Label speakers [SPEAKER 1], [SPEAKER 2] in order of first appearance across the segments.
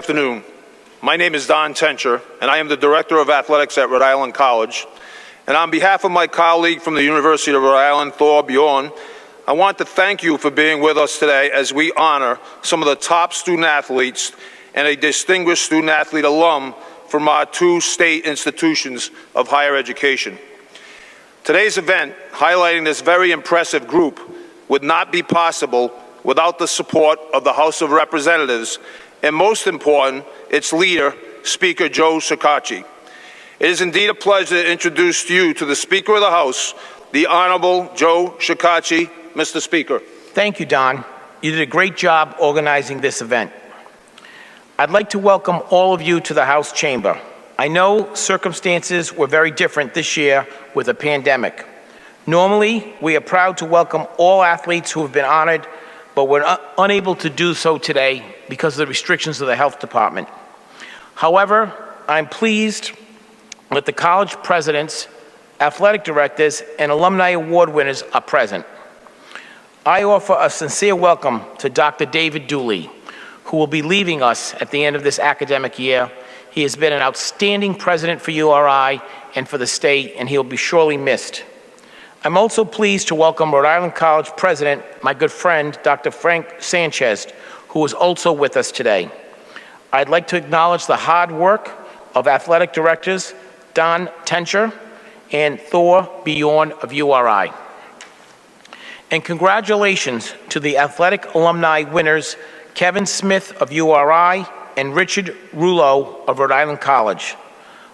[SPEAKER 1] Good afternoon. My name is Tencher, and I am the Director of Athletics at Rhode Island College. And on behalf of my colleague from the University of Rhode Island, Thorr, Bjorn, I want to thank you for being with us today as we honor some of the top student athletes and a distinguished student athlete alum from our two state institutions of higher education. Today's event, highlighting this very impressive group, would not be possible without the support of the House of Representatives and, most important, its leader, Speaker Joe Shekarchi. It is indeed a pleasure to introduce you to the Speaker of the House, the Honorable Joe Shekarchi. Mr. Speaker.
[SPEAKER 2] Thank you, Don. You did a great job organizing this event. I'd like to welcome all of you to the House chamber. I know circumstances were very different this year with a pandemic. Normally, we are proud to welcome all athletes who have been honored, but we're unable to do so today because of the restrictions of the health department. However, I'm pleased that the college presidents, athletic directors, and alumni award winners are present. I offer a sincere welcome to Dr. David Dooley, who will be leaving us at the end of this academic year. He has been an outstanding president for URI and for the state, and he'll be surely missed. I'm also pleased to welcome Rhode Island College President, my good friend, Dr. Sanchez, who is also with us today. I'd like to acknowledge the hard work of athletic directors, Tencher and Thorr Bjorn of URI. And congratulations to the athletic alumni winners, Kevin Smith of URI and Richard Rouleau of Rhode Island College.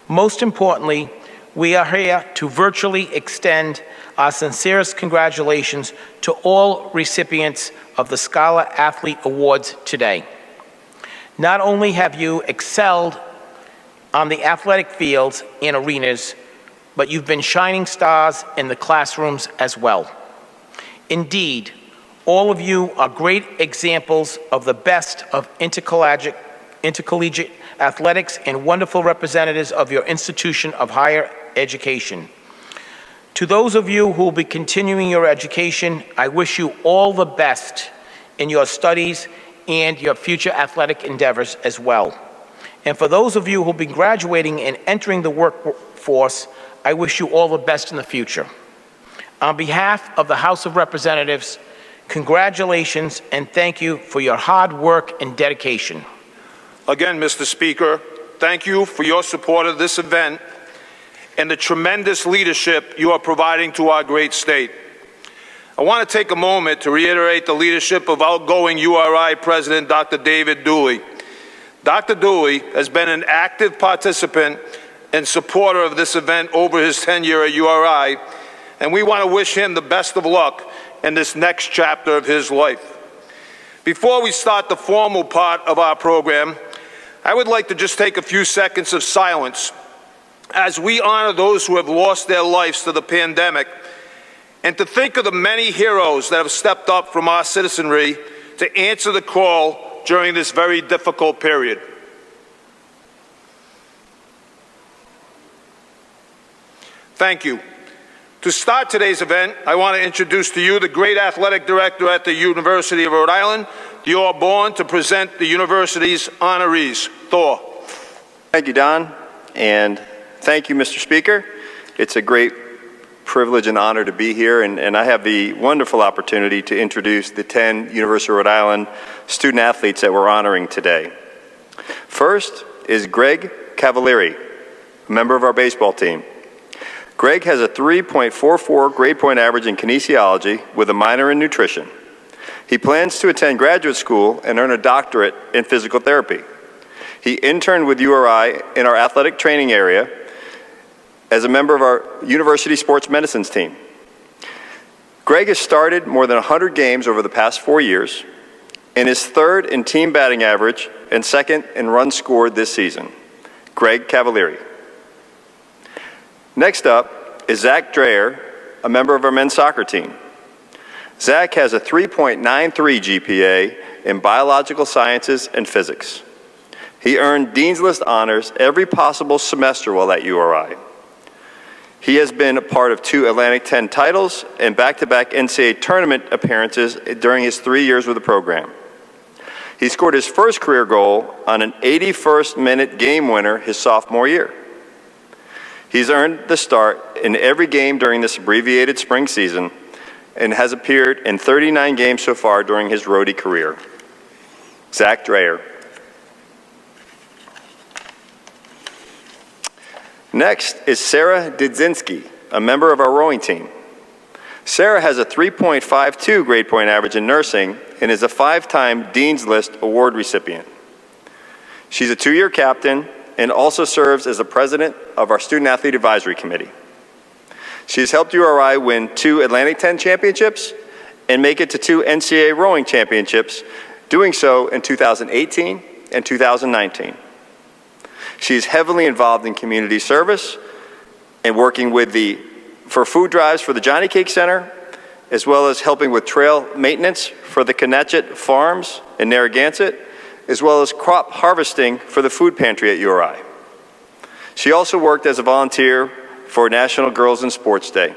[SPEAKER 2] Most importantly, we are here to virtually extend our sincerest congratulations to all recipients of the Scholar Athlete Awards today. Not only have you excelled on the athletic fields and arenas, but you've been shining stars in the classrooms as well. Indeed, all of you are great examples of the best of intercollegiate athletics and wonderful representatives of your institution of higher education. To those of you who will be continuing your education, I wish you all the best in your studies and your future athletic endeavors as well. And for those of you who will be graduating and entering the workforce, I wish you all the best in the future. On behalf of the House of Representatives, congratulations and thank you for your hard work and dedication.
[SPEAKER 1] Again, Mr. Speaker, thank you for your support of this event and the tremendous leadership you are providing to our great state. I want to take a moment to reiterate the leadership of outgoing URI President Dr. David Dooley. Dr. Dooley has been an active participant and supporter of this event over his tenure at URI, and we want to wish him the best of luck in this next chapter of his life. Before we start the formal part of our program, I would like to just take a few seconds of silence as we honor those who have lost their lives to the pandemic, and to think of the many heroes that have stepped up from our citizenry to answer the call during this very difficult period. Thank you. To start today's event, I want to introduce to you the great athletic director at the University of Rhode Island, Bjorn, to present the university's honorees. Thorr.
[SPEAKER 3] Thank you, Don, and thank you, Mr. Speaker. It's a great privilege and honor to be here, and I have the wonderful opportunity to introduce the 10 University of Rhode Island student athletes that we're honoring today. First is Greg Calvaruso, a member of our baseball team. Greg has a 3.44 grade point average in kinesiology with a minor in nutrition. He plans to attend graduate school and earn a doctorate in physical therapy. He interned with URI in our athletic training area as a member of our university sports medicines team. Greg has started more than 100 games over the past 4 years and is third in team batting average and second in runs scored this season. Greg Calvaruso. Next up is Drayer, a member of our men's soccer team. Zach has a 3.93 GPA in biological sciences and physics. He earned Dean's List honors every possible semester while at URI. He has been a part of 2 Atlantic 10 titles and back-to-back NCAA tournament appearances during his 3 years with the program. He scored his first career goal on an 81st-minute game winner his sophomore year. He's earned the start in every game during this abbreviated spring season and has appeared in 39 games so far during his roadie career. Zach Drayer. Next is Sarah Dziezinski, a member of our rowing team. Sarah has a 3.52 grade point average in nursing and is a 5-time Dean's List Award recipient. She's a 2-year captain and also serves as the president of our Student Athlete Advisory Committee. She has helped URI win 2 Atlantic 10 championships and make it to 2 NCAA rowing championships, doing so in 2018 and 2019. She is heavily involved in community service and working for food drives for the Johnny Cake Center, as well as helping with trail maintenance for the Connecticut Farms in Narragansett, as well as crop harvesting for the food pantry at URI. She also worked as a volunteer for National Girls in Sports Day.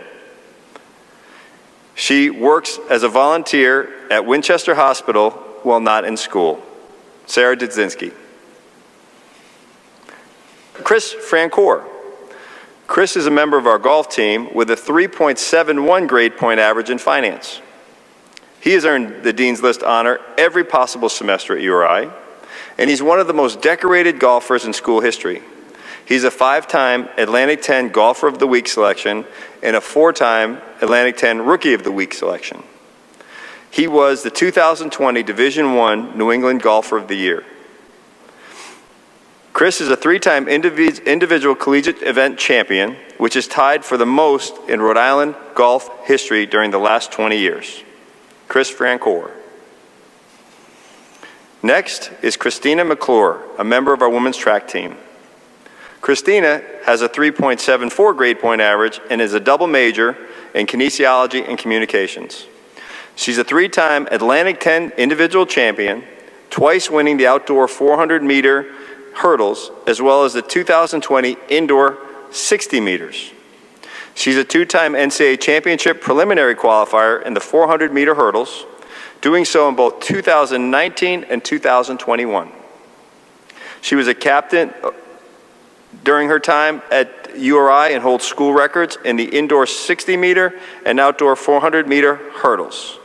[SPEAKER 3] She works as a volunteer at Winchester Hospital while not in school. Sarah Dziezinski. Chris Franco. Chris is a member of our golf team with a 3.71 grade point average in finance. He has earned the Dean's List honor every possible semester at URI, and he's one of the most decorated golfers in school history. He's a 5-time Atlantic 10 Golfer of the Week selection and a 4-time Atlantic 10 Rookie of the Week selection. He was the 2020 Division I New England Golfer of the Year. Chris is a 3-time individual collegiate event champion, which is tied for the most in Rhode Island golf history during the last 20 years. Chris Franco. Next is Christina McClure, a member of our women's track team. Christina has a 3.74 grade point average and is a double major in kinesiology and communications. She's a 3-time Atlantic 10 individual champion, twice winning the outdoor 400-meter hurdles, as well as the 2020 indoor 60 meters. She's a 2-time NCAA championship preliminary qualifier in the 400-meter hurdles, doing so in both 2019 and 2021. She was a captain during her time at URI and holds school records in the indoor 60-meter and outdoor 400-meter hurdles.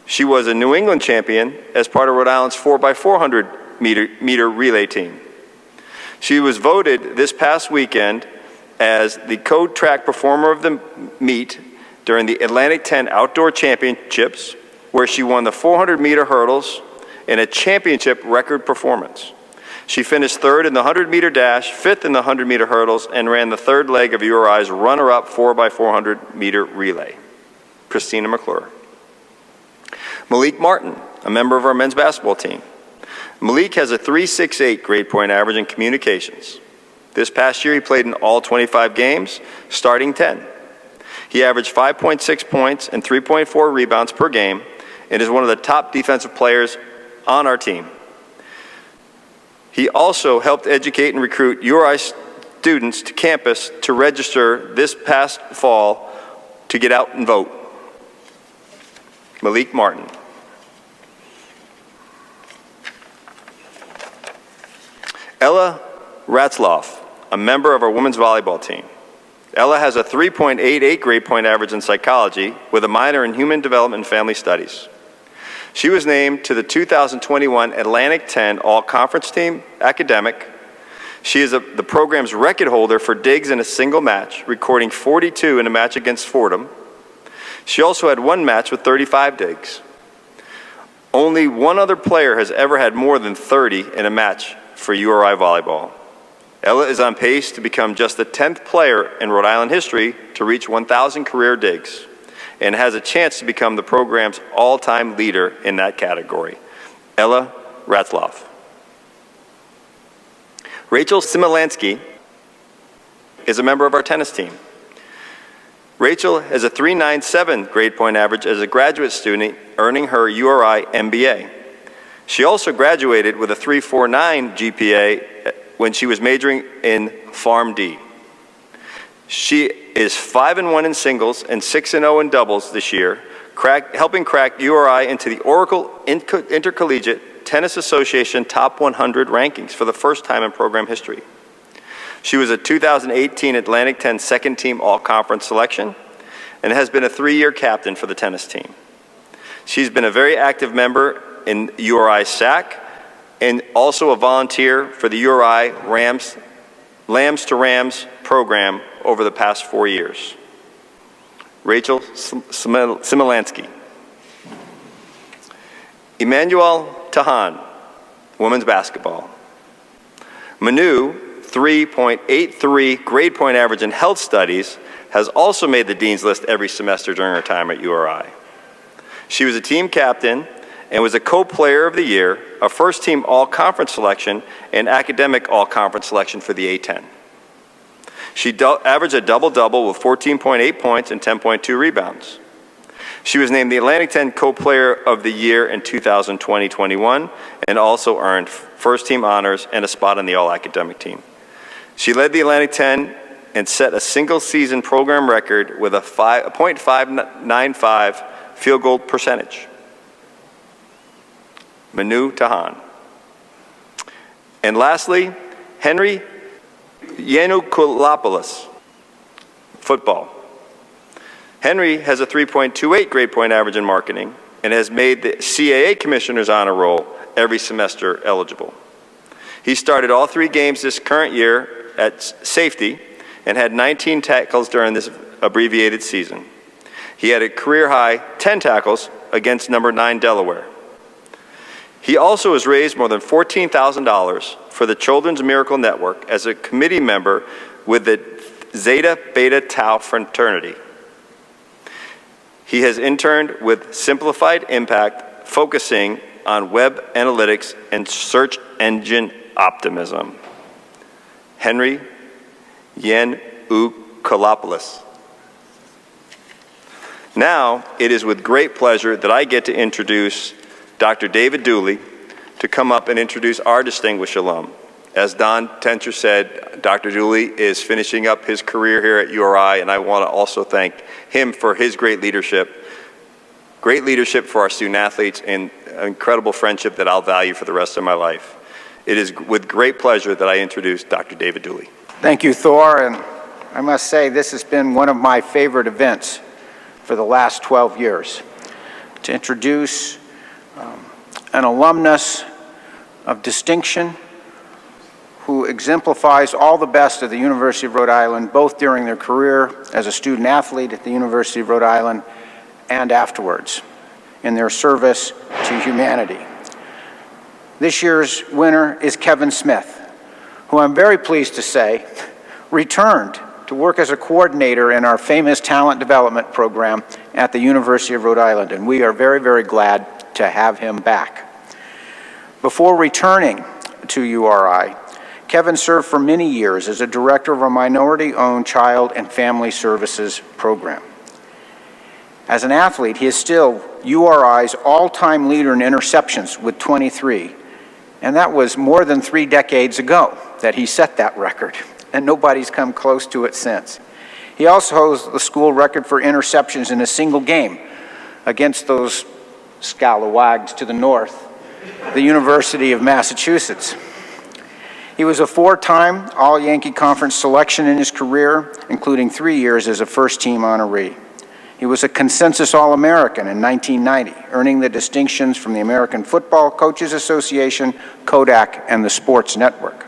[SPEAKER 3] She was a New England champion as part of Rhode Island's 4x400 meter relay team. She was voted this past weekend as the Code Track Performer of the Meet during the Atlantic 10 Outdoor Championships, where she won the 400-meter hurdles in a championship record performance. She finished 3rd in the 100-meter dash, 5th in the 100-meter hurdles, and ran the 3rd leg of URI's runner-up 4x400 meter relay. Christina McClure. Malik Martin, a member of our men's basketball team. Malik has a 3.68 grade point average in communications. This past year, he played in all 25 games, starting 10. He averaged 5.6 points and 3.4 rebounds per game and is one of the top defensive players on our team. He also helped educate and recruit URI students to campus to register this past fall to get out and vote. Malik Martin. Ella Ratzloff, a member of our women's volleyball team. Ella has a 3.88 grade point average in psychology with a minor in human development and family studies. She was named to the 2021 Atlantic 10 All-Conference Team Academic. She is the program's record holder for digs in a single match, recording 42 in a match against Fordham. She also had 1 match with 35 digs. Only one other player has ever had more than 30 in a match for URI volleyball. Ella is on pace to become just the 10th player in Rhode Island history to reach 1,000 career digs and has a chance to become the program's all-time leader in that category. Ella Ratzloff. Rachel Simelansky is a member of our tennis team. Rachel has a 3.97 grade point average as a graduate student, earning her URI MBA. She also graduated with a 3.49 GPA when she was majoring in Pharm D. She is 5-1 in singles and 6-0 in doubles this year, helping crack URI into the Oracle Intercollegiate Tennis Association Top 100 rankings for the first time in program history. She was a 2018 Atlantic 10 second team all-conference selection and has been a 3-year captain for the tennis team. She's been a very active member in URI SAC and also a volunteer for the URI Lambs to Rams program over the past 4 years. Rachel Simelansky. Emmanuel Tahan, women's basketball. Manu, 3.83 grade point average in health studies, has also made the dean's list every semester during her time at URI. She was a team captain and was a co-player of the year, a first-team all-conference selection, and academic all-conference selection for the A-10. She averaged a double-double with 14.8 points and 10.2 rebounds. She was named the Atlantic 10 Co-Player of the Year in 2020-21 and also earned first-team honors and a spot on the all-academic team. She led the Atlantic 10 and set a single-season program record with a .595 field goal percentage. Manu Tahan. And lastly, Henry Yiannopoulos, football. Henry has a 3.28 grade point average in marketing and has made the CAA Commissioner's Honor Roll every semester eligible. He started all 3 games this current year at safety and had 19 tackles during this abbreviated season. He had a career-high 10 tackles against number 9 Delaware. He also has raised more than $14,000 for the Children's Miracle Network as a committee member with the Zeta Beta Tau fraternity. He has interned with Simplified Impact, focusing on web analytics and search engine optimism. Henry Yiannopoulos. Now, it is with great pleasure that I get to introduce Dr. David Dooley to come up and introduce our distinguished alum. As Don Tencher said, Dr. Dooley is finishing up his career here at URI, and I want to also thank him for his great leadership for our student athletes, and an incredible friendship that I'll value for the rest of my life. It is with great pleasure that I introduce Dr. David Dooley.
[SPEAKER 4] Thank you, Thorr, and I must say this has been one of my favorite events for the last 12 years. To introduce an alumnus of distinction who exemplifies all the best of the University of Rhode Island, both during their career as a student athlete at the University of Rhode Island and afterwards in their service to humanity. This year's winner is Kevin Smith, who I'm very pleased to say returned to work as a coordinator in our famous talent development program at the University of Rhode Island, and we are very, very glad to have him back. Before returning to URI, Kevin served for many years as a director of a minority-owned child and family services program. As an athlete, he is still URI's all-time leader in interceptions with 23, and that was more than 3 decades ago that he set that record, and nobody's come close to it since. He also holds the school record for interceptions in a single game against those scalawags to the north, the University of Massachusetts. He was a 4-time All-Yankee Conference selection in his career, including 3 years as a first-team honoree. He was a consensus All-American in 1990, earning the distinctions from the American Football Coaches Association, Kodak, and the Sports Network.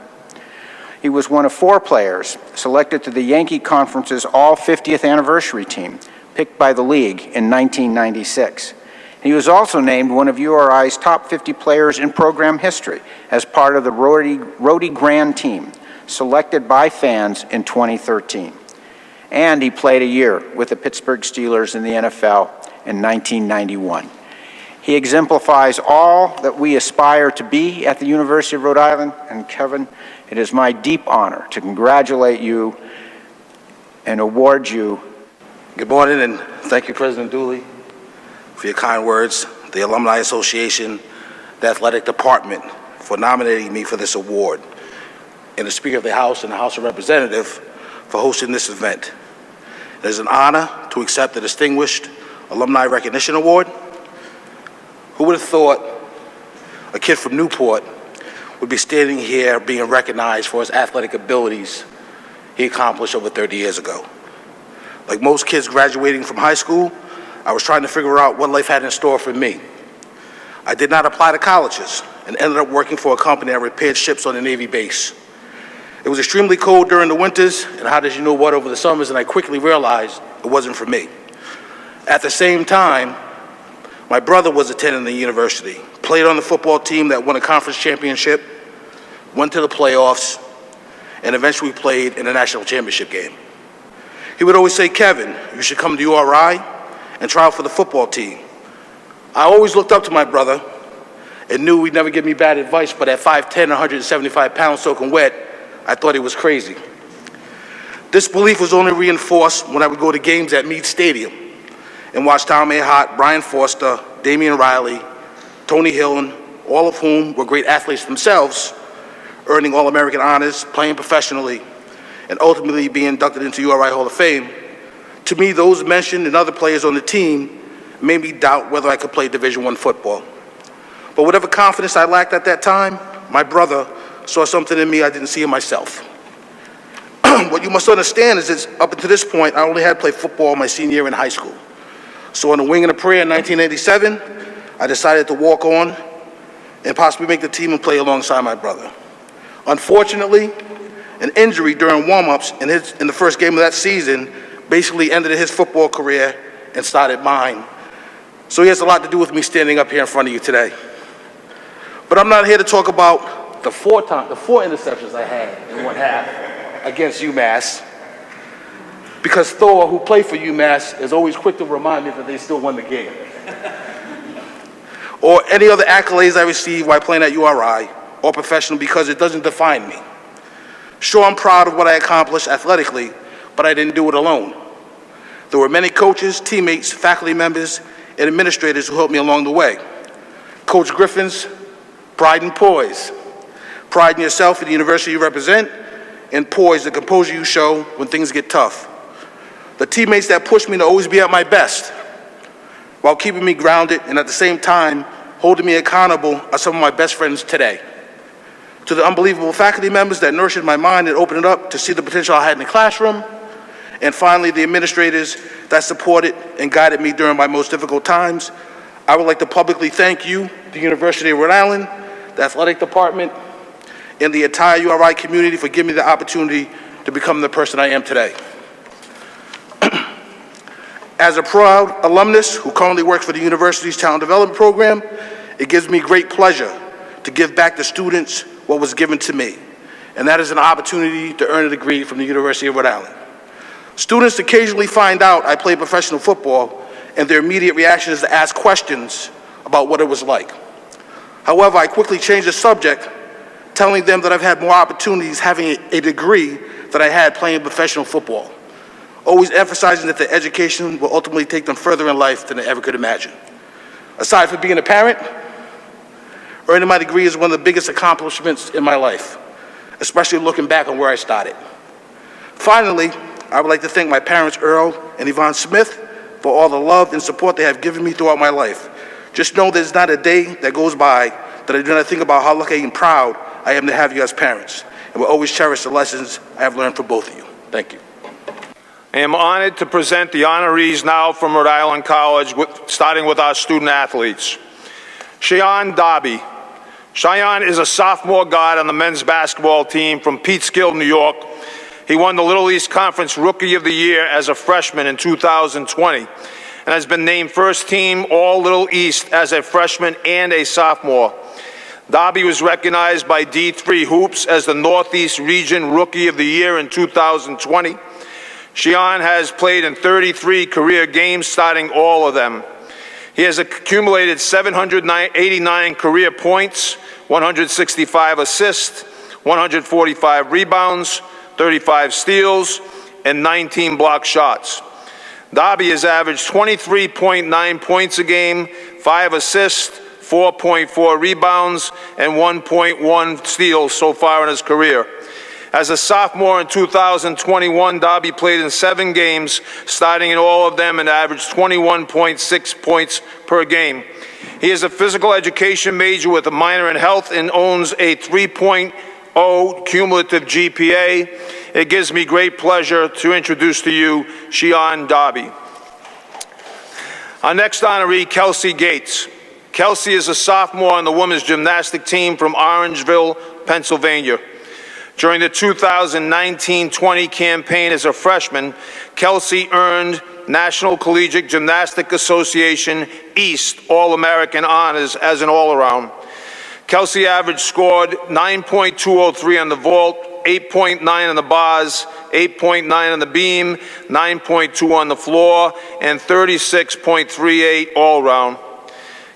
[SPEAKER 4] He was one of 4 players selected to the Yankee Conference's All-50th Anniversary team, picked by the league in 1996. He was also named one of URI's top 50 players in program history as part of the Rhodey Grand team, selected by fans in 2013. And he played a year with the Pittsburgh Steelers in the NFL in 1991. He exemplifies all that we aspire to be at the University of Rhode Island. And Kevin, it is my deep honor to congratulate you and award you.
[SPEAKER 5] Good morning, and thank you, President Dooley, for your kind words, the Alumni Association, the Athletic Department, for nominating me for this award, and the Speaker of the House and the House of Representatives for hosting this event. It is an honor to accept the Distinguished Alumni Recognition Award. Who would have thought a kid from Newport, would be standing here being recognized for his athletic abilities he accomplished over 30 years ago. Like most kids graduating from high school, I was trying to figure out what life had in store for me. I did not apply to colleges and ended up working for a company that repaired ships on the Navy base. It was extremely cold during the winters, and how does you know what over the summers, and I quickly realized it wasn't for me. At the same time, my brother was attending the university, played on the football team that won a conference championship, went to the playoffs, and eventually played in a national championship game. He would always say, "Kevin, you should come to URI and try out for the football team." I always looked up to my brother and knew he'd never give me bad advice, but at 5'10", 175 pounds soaking wet, I thought he was crazy. This belief was only reinforced when I would go to games at Meade Stadium and watch Tom A. Hott, Brian Foster, Damian Riley, Tony Hillen, all of whom were great athletes themselves, earning All-American honors, playing professionally, and ultimately being inducted into URI Hall of Fame. To me, those mentioned and other players on the team made me doubt whether I could play Division I football. But whatever confidence I lacked at that time, my brother saw something in me I didn't see in myself. What you must understand is that up until this point, I only had played football my senior year in high school. So on the wing and a prayer in 1987, I decided to walk on and possibly make the team and play alongside my brother. Unfortunately, an injury during warm-ups in the first game of that season basically ended his football career and started mine. So he has a lot to do with me standing up here in front of you today. But I'm not here to talk about the four interceptions I had in one half against UMass, because Thorr, who played for UMass, is always quick to remind me that they still won the game. Or any other accolades I received while playing at URI or professional, because it doesn't define me. Sure, I'm proud of what I accomplished athletically, but I didn't do it alone. There were many coaches, teammates, faculty members, and administrators who helped me along the way. Coach Griffin's pride and poise. Pride in yourself and the university you represent, and poise, the composure you show when things get tough. The teammates that pushed me to always be at my best, while keeping me grounded and at the same time holding me accountable, are some of my best friends today. To the unbelievable faculty members that nurtured my mind and opened it up to see the potential I had in the classroom, and finally the administrators that supported and guided me during my most difficult times, I would like to publicly thank you, the University of Rhode Island, the athletic department, and the entire URI community for giving me the opportunity to become the person I am today. As a proud alumnus who currently works for the university's talent development program, it gives me great pleasure to give back to students what was given to me, and that is an opportunity to earn a degree from the University of Rhode Island. Students occasionally find out I play professional football, and their immediate reaction is to ask questions about what it was like. However, I quickly changed the subject, telling them that I've had more opportunities having a degree than I had playing professional football, always emphasizing that the education will ultimately take them further in life than they ever could imagine. Aside from being a parent, earning my degree is one of the biggest accomplishments in my life, especially looking back on where I started. Finally, I would like to thank my parents, Earl and Yvonne Smith, for all the love and support they have given me throughout my life. Just know there's not a day that goes by that I do not think about how lucky and proud I am to have you as parents, and will always cherish the lessons I have learned from both of you. Thank you.
[SPEAKER 1] I am honored to present the honorees now from Rhode Island College, starting with our student athletes. Cheyenne Darby. Cheyenne is a sophomore guard on the men's basketball team from Peekskill, New York. He won the Little East Conference Rookie of the Year as a freshman in 2020 and has been named first team All-Little East as a freshman and a sophomore. Darby was recognized by D3 Hoops as the Northeast Region Rookie of the Year in 2020. Cheyenne has played in 33 career games, starting all of them. He has accumulated 789 career points, 165 assists, 145 rebounds, 35 steals, and 19 block shots. Darby has averaged 23.9 points a game, 5 assists, 4.4 rebounds, and 1.1 steals so far in his career. As a sophomore in 2021, Darby played in 7 games, starting in all of them, and averaged 21.6 points per game. He is a physical education major with a minor in health and owns a 3.0 cumulative GPA. It gives me great pleasure to introduce to you Shion Darby. Our next honoree, Kelsey Gates. Kelsey is a sophomore on the women's gymnastic team from Orangeville, Pennsylvania. During the 2019-20 campaign as a freshman, Kelsey earned National Collegiate Gymnastic Association East All-American honors as an all-around. Kelsey scored 9.203 on the vault, 8.9 on the bars, 8.9 on the beam, 9.2 on the floor, and 36.38 all-around.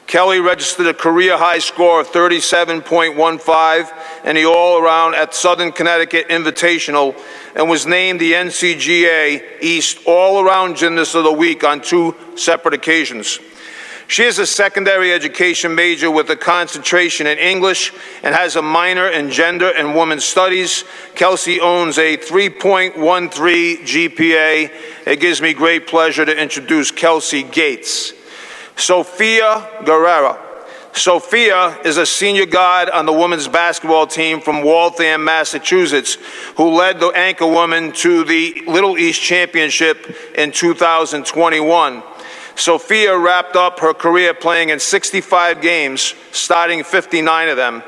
[SPEAKER 1] Kelly registered a career high score of 37.15 in the all-around at Southern Connecticut Invitational and was named the NCGA East All-Around Gymnast of the Week on 2 separate occasions. She is a secondary education major with a concentration in English and has a minor in gender and women's studies. Kelsey owns a 3.13 GPA. It gives me great pleasure to introduce Kelsey Gates. Sophia Guerrera. Sophia is a senior guard on the women's basketball team from Waltham, Massachusetts, who led the anchor women to the Little East Championship in 2021. Sophia wrapped up her career playing in 65 games, starting 59 of them.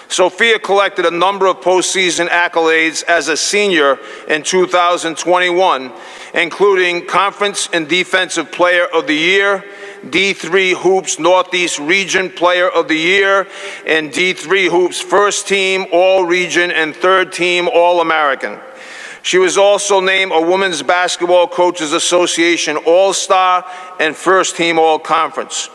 [SPEAKER 1] Sophia collected a number of postseason accolades as a senior in 2021, including Conference and Defensive Player of the Year, D3 Hoops Northeast Region Player of the Year, and D3 Hoops First Team All-Region and Third Team All-American. She was also named a Women's Basketball Coaches Association All-Star and First Team All-Conference.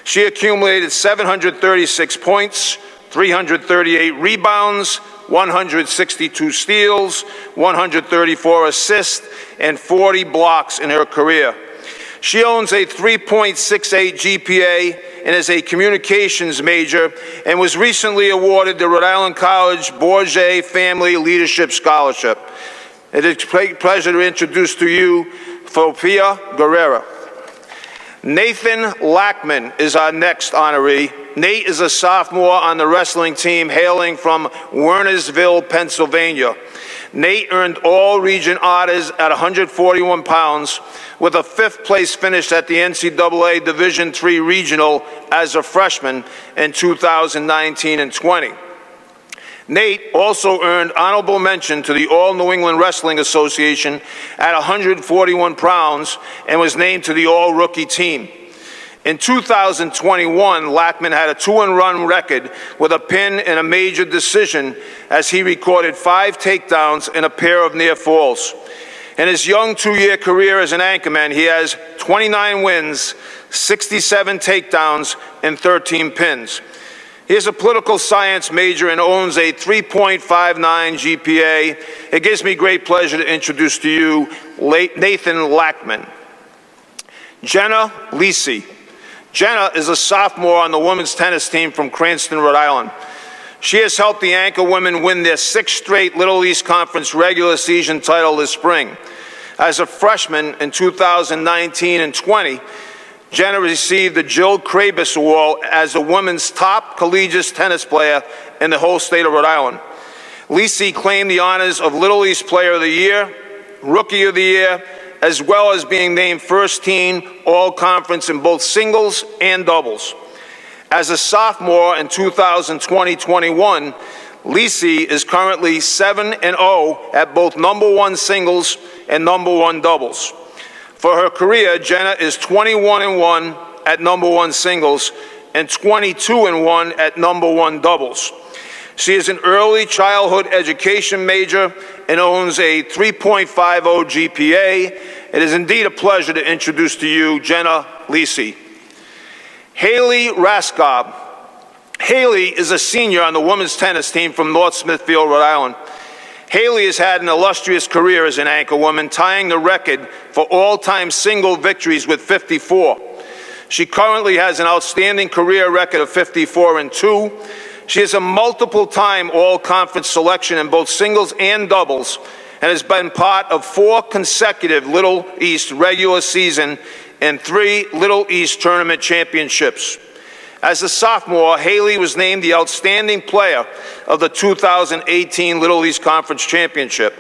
[SPEAKER 1] She accumulated 736 points, 338 rebounds, 162 steals, 134 assists, and 40 blocks in her career. She owns a 3.68 GPA and is a communications major and was recently awarded the Rhode Island College Bourget Family Leadership Scholarship. It is a pleasure to introduce to you Sophia Guerrera. Nathan Lackman is our next honoree. Nate is a sophomore on the wrestling team hailing from Wernersville, Pennsylvania. Nate earned all-region honors at 141 pounds with a 5th place finish at the NCAA Division III Regional as a freshman in 2019 and 20. Nate also earned honorable mention to the All-New England Wrestling Association at 141 pounds and was named to the All-Rookie team. In 2021, Lackman had a 2-and-run record with a pin in a major decision as he recorded 5 takedowns and a pair of near falls. In his young 2-year career as an anchorman, he has 29 wins, 67 takedowns, and 13 pins. He is a political science major and owns a 3.59 GPA. It gives me great pleasure to introduce to you Nathan Lackman. Jenna Lisi. Jenna is a sophomore on the women's tennis team from Cranston, Rhode Island. She has helped the anchor women win their 6th straight Little East Conference regular season title this spring. As a freshman in 2019 and 20, Jenna received the Jill Krabus Award as the women's top collegiate tennis player in the whole state of Rhode Island. Lisi claimed the honors of Little East Player of the Year, Rookie of the Year, as well as being named First Team All-Conference in both singles and doubles. As a sophomore in 2020-21, Lisi is currently 7-0 at both #1 singles and #1 doubles. For her career, Jenna is 21-1 at #1 singles and 22-1 at #1 doubles. She is an early childhood education major and owns a 3.50 GPA. It is indeed a pleasure to introduce to you Jenna Lisi. Haley Raskob. Haley is a senior on the women's tennis team from North Smithfield, Rhode Island. Haley has had an illustrious career as an anchor woman, tying the record for all-time single victories with 54. She currently has an outstanding career record of 54-2. She is a multiple-time all-conference selection in both singles and doubles and has been part of 4 consecutive Little East regular season and 3 Little East tournament championships. As a sophomore, Haley was named the Outstanding Player of the 2018 Little East Conference Championship.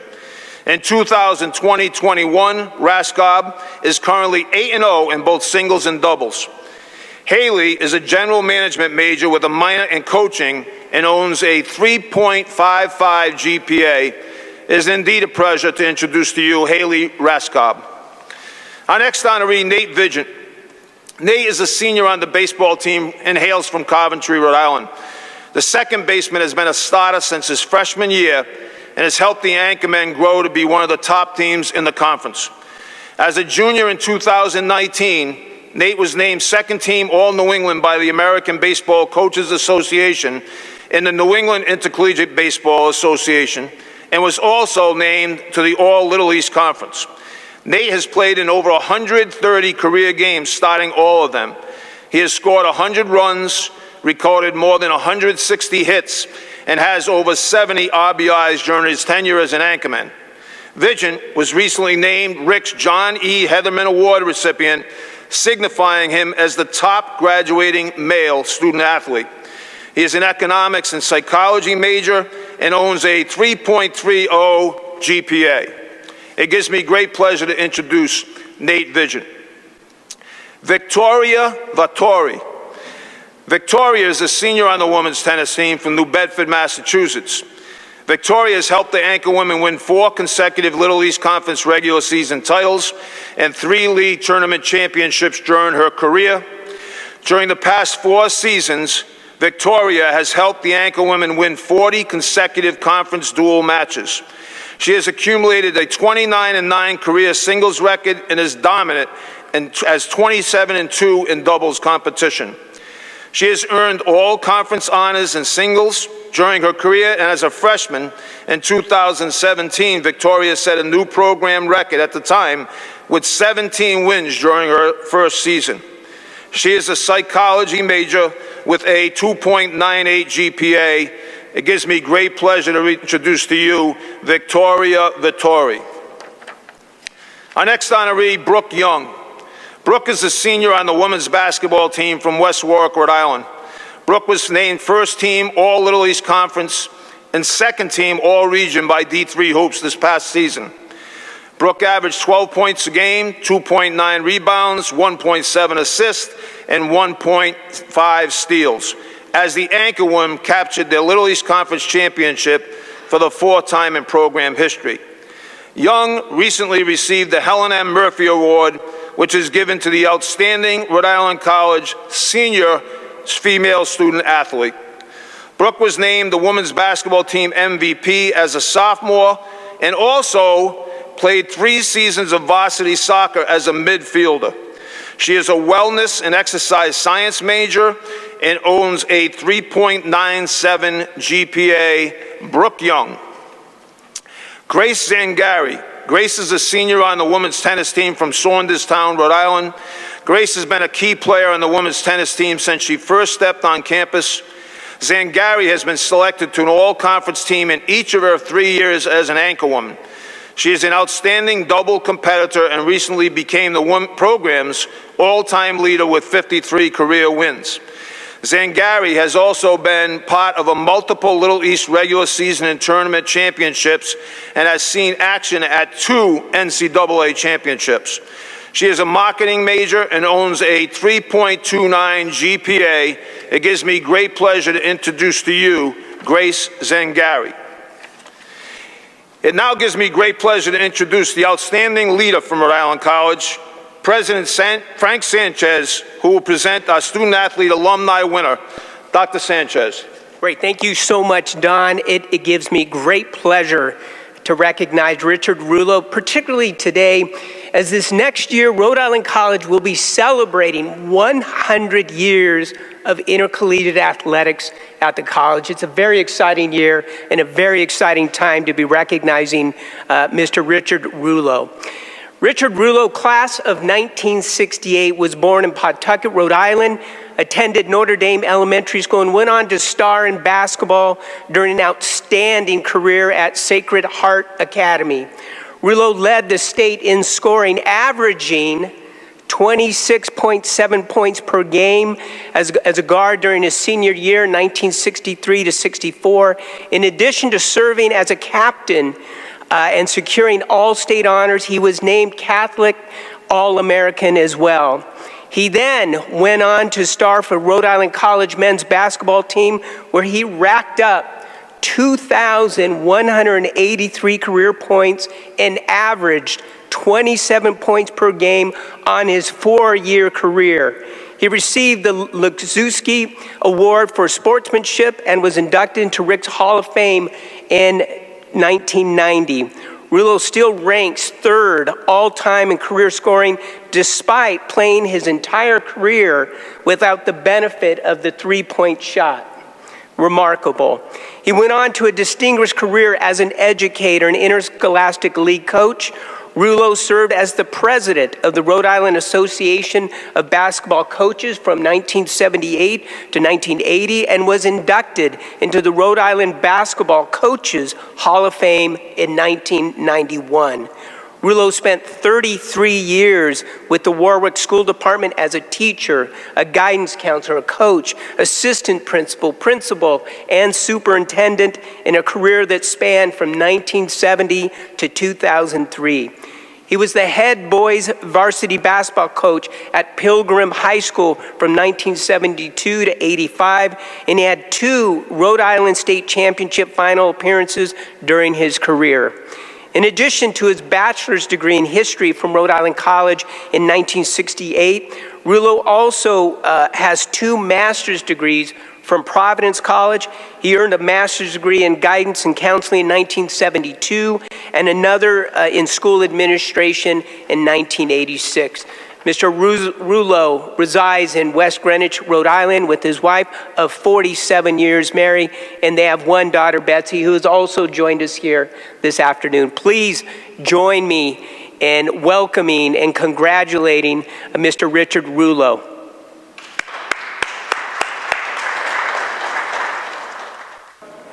[SPEAKER 1] In 2020-21, Raskob is currently 8-0 in both singles and doubles. Haley is a general management major with a minor in coaching and owns a 3.55 GPA. It is indeed a pleasure to introduce to you Haley Raskob. Our next honoree, Nate Vigent. Nate is a senior on the baseball team and hails from Coventry, Rhode Island. The second baseman has been a starter since his freshman year and has helped the Anchormen grow to be one of the top teams in the conference. As a junior in 2019, Nate was named second team All-New England by the American Baseball Coaches Association and the New England Intercollegiate Baseball Association, and was also named to the All-Little East Conference. Nate has played in over 130 career games, starting all of them. He has scored 100 runs, recorded more than 160 hits, and has over 70 RBIs during his tenure as an Anchorman. Vigent was recently named Rick's John E. Heatherman Award recipient, signifying him as the top graduating male student athlete. He is an economics and psychology major and owns a 3.30 GPA. It gives me great pleasure to introduce Nate Vigent. Victoria Vittori. Victoria is a senior on the women's tennis team from New Bedford, Massachusetts. Victoria has helped the Anchor women win 4 consecutive Little East Conference regular season titles and 3 league tournament championships during her career. During the past 4 seasons, Victoria has helped the Anchor women win 40 consecutive conference dual matches. She has accumulated a 29-9 career singles record and is dominant and has 27-2 in doubles competition. She has earned all conference honors in singles during her career, and as a freshman in 2017, Victoria set a new program record at the time with 17 wins during her first season. She is a psychology major with a 2.98 GPA. It gives me great pleasure to introduce to you Victoria Vittori. Our next honoree, Brooke Young. Brooke is a senior on the women's basketball team from West Warwick, Rhode Island. Brooke was named first team All-Little East Conference and second team All-Region by D3 Hoops this past season. Brooke averaged 12 points a game, 2.9 rebounds, 1.7 assists, and 1.5 steals, as the Anchor women captured their Little East Conference championship for the 4th time in program history. Young recently received the Helen M. Murphy Award, which is given to the outstanding Rhode Island College senior female student athlete. Brooke was named the women's basketball team MVP as a sophomore and also played 3 seasons of varsity soccer as a midfielder. She is a wellness and exercise science major and owns a 3.97 GPA. Brooke Young. Grace Zangari. Grace is a senior on the women's tennis team from Saunderstown, Rhode Island. Grace has been a key player on the women's tennis team since she first stepped on campus. Zangari has been selected to an all-conference team in each of her 3 years as an Anchor woman. She is an outstanding double competitor and recently became the program's all-time leader with 53 career wins. Zangari has also been part of a multiple Little East regular season and tournament championships and has seen action at 2 NCAA championships. She is a marketing major and owns a 3.29 GPA. It gives me great pleasure to introduce to you Grace Zangari. It now gives me great pleasure to introduce the outstanding leader from Rhode Island College, President Frank Sanchez, who will present our student athlete alumni winner, Dr. Sanchez.
[SPEAKER 6] Great, thank you so much, Don. It gives me great pleasure to recognize Richard Rouleau, particularly today, as this next year, Rhode Island College will be celebrating 100 years of intercollegiate athletics at the college. It's a very exciting year and a very exciting time to be recognizing Mr. Richard Rouleau. Richard Rouleau, class of 1968, was born in Pawtucket, Rhode Island, attended Notre Dame Elementary School, and went on to star in basketball during an outstanding career at Sacred Heart Academy. Rouleau led the state in scoring, averaging 26.7 points per game as a guard during his senior year, 1963 to 64. In addition to serving as a captain and securing all-state honors, he was named Catholic All-American as well. He then went on to star for Rhode Island College men's basketball team, where he racked up 2,183 career points and averaged 27 points per game on his 4-year career. He received the Dziezinski Award for Sportsmanship and was inducted into Rick's Hall of Fame in 1990. Rouleau still ranks 3rd all-time in career scoring, despite playing his entire career without the benefit of the three-point shot. Remarkable. He went on to a distinguished career as an educator and interscholastic league coach. Rouleau served as the president of the Rhode Island Association of Basketball Coaches from 1978 to 1980 and was inducted into the Rhode Island Basketball Coaches Hall of Fame in 1991. Rouleau spent 33 years with the Warwick School Department as a teacher, a guidance counselor, a coach, assistant principal, principal, and superintendent in a career that spanned from 1970 to 2003. He was the head boys varsity basketball coach at Pilgrim High School from 1972 to 85, and he had 2 Rhode Island State Championship final appearances during his career. In addition to his bachelor's degree in history from Rhode Island College in 1968, Rouleau also has 2 master's degrees from Providence College. He earned a master's degree in guidance and counseling in 1972 and another in school administration in 1986. Mr. Rouleau resides in West Greenwich, Rhode Island with his wife of 47 years, Mary, and they have 1 daughter, Betsy, who has also joined us here this afternoon. Please join me in welcoming and congratulating Mr. Richard Rouleau.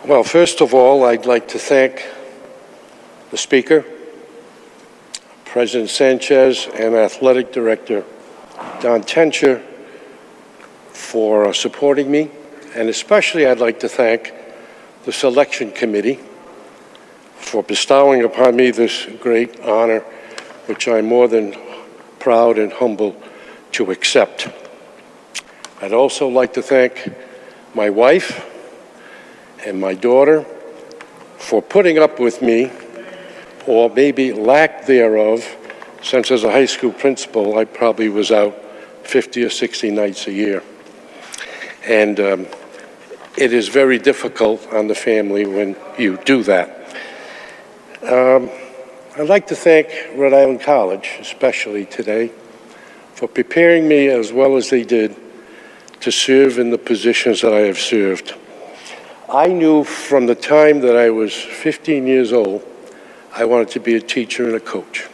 [SPEAKER 7] Well, first of all, I'd like to thank the Speaker, President Sanchez, and Athletic Director Don Tencher for supporting me, and especially I'd like to thank the Selection Committee for bestowing upon me this great honor, which I'm more than proud and humble to accept. I'd also like to thank my wife and my daughter for putting up with me, or maybe lack thereof, since as a high school principal, I probably was out 50 or 60 nights a year. And it is very difficult on the family when you do that. I'd like to thank Rhode Island College, especially today, for preparing me as well as they did to serve in the positions that I have served. I knew from the time that I was 15 years old, I wanted to be a teacher and a coach.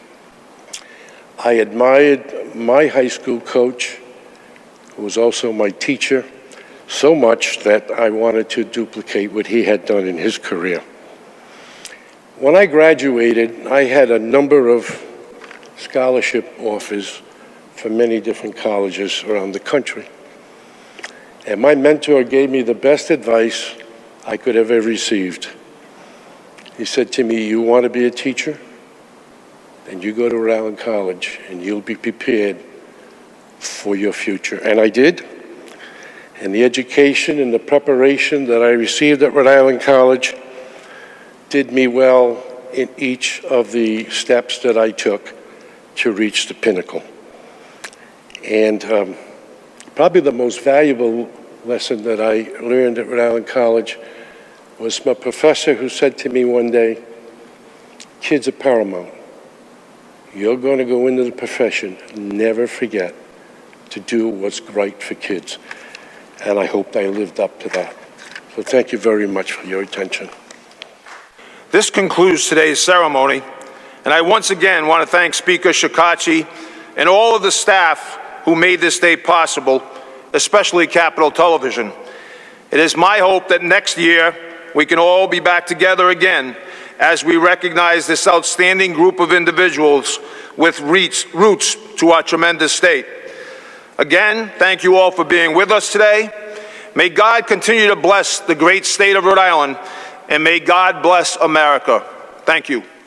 [SPEAKER 7] I admired my high school coach, who was also my teacher, so much that I wanted to duplicate what he had done in his career. When I graduated, I had a number of scholarship offers from many different colleges around the country. And my mentor gave me the best advice I could have ever received. He said to me, "You want to be a teacher? Then you go to Rhode Island College and you'll be prepared for your future." And I did. And the education and the preparation that I received at Rhode Island College did me well in each of the steps that I took to reach the pinnacle. And probably the most valuable lesson that I learned at Rhode Island College was my professor who said to me one day, "Kids are paramount. You're going to go into the profession. Never forget to do what's right for kids." And I hope I lived up to that. So thank you very much for your attention.
[SPEAKER 1] This concludes today's ceremony, and I once again want to thank Speaker Shekarchi and all of the staff who made this day possible, especially Capitol Television. It is my hope that next year we can all be back together again as we recognize this outstanding group of individuals with roots to our tremendous state. Again, thank you all for being with us today. May God continue to bless the great state of Rhode Island, and may God bless America. Thank you.